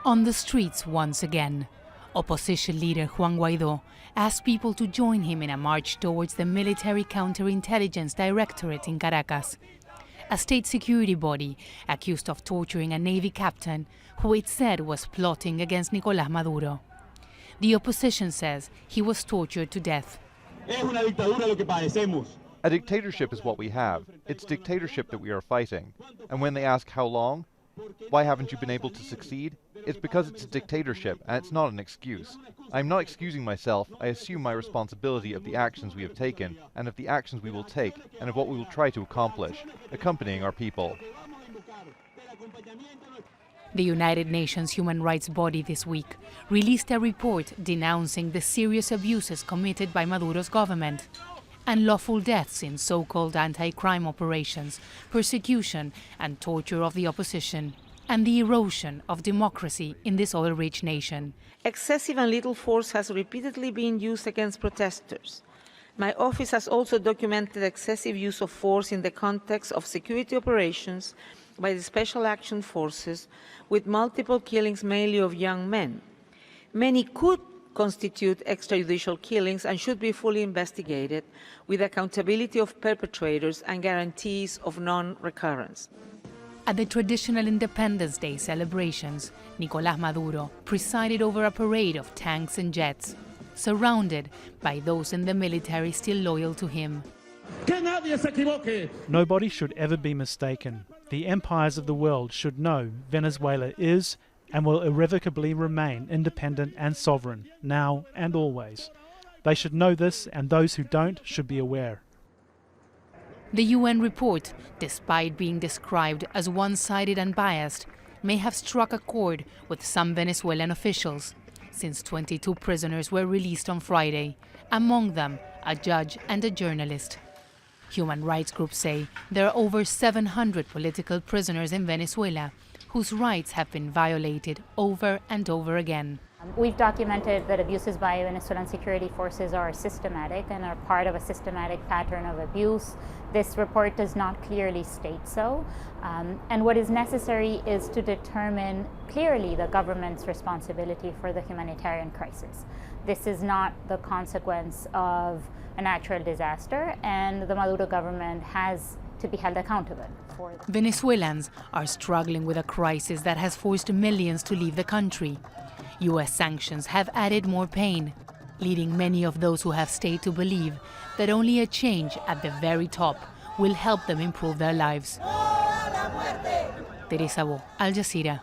On the streets once again, opposition leader Juan Guaido asked people to join him in a march towards the Military Counterintelligence Directorate in Caracas, a state security body accused of torturing a Navy captain who it said was plotting against Nicolas Maduro. The opposition says he was tortured to death. A dictatorship is what we have. It's dictatorship that we are fighting. And when they ask how long, why haven't you been able to succeed? It's because it's a dictatorship, and it's not an excuse. I'm not excusing myself. I assume my responsibility of the actions we have taken, and of the actions we will take, and of what we will try to accomplish, accompanying our people. The United Nations human rights body this week released a report denouncing the serious abuses committed by Maduro's government. Unlawful deaths in so-called anti-crime operations, persecution and torture of the opposition, and the erosion of democracy in this oil-rich nation. Excessive and little force has repeatedly been used against protesters. My office has also documented excessive use of force in the context of security operations by the Special Action Forces, with multiple killings mainly of young men. Many could constitute extrajudicial killings and should be fully investigated, with accountability of perpetrators and guarantees of non-recurrence. At the traditional Independence Day celebrations, Nicolas Maduro presided over a parade of tanks and jets, surrounded by those in the military still loyal to him. Nobody should ever be mistaken. The empires of the world should know Venezuela is and will irrevocably remain independent and sovereign, now and always. They should know this, and those who don't should be aware. The UN report, despite being described as one-sided and biased, may have struck a chord with some Venezuelan officials, since 22 prisoners were released on Friday, among them a judge and a journalist. Human rights groups say there are over 700 political prisoners in Venezuela, whose rights have been violated over and over again. We've documented that abuses by Venezuelan security forces are systematic and are part of a systematic pattern of abuse. This report does not clearly state so. And what is necessary is to determine clearly the government's responsibility for the humanitarian crisis. This is not the consequence of a natural disaster, and the Maduro government has to be held accountable for that. Venezuelans are struggling with a crisis that has forced millions to leave the country. U.S. sanctions have added more pain, leading many of those who have stayed to believe that only a change at the very top will help them improve their lives. Teresa, Al Jazeera.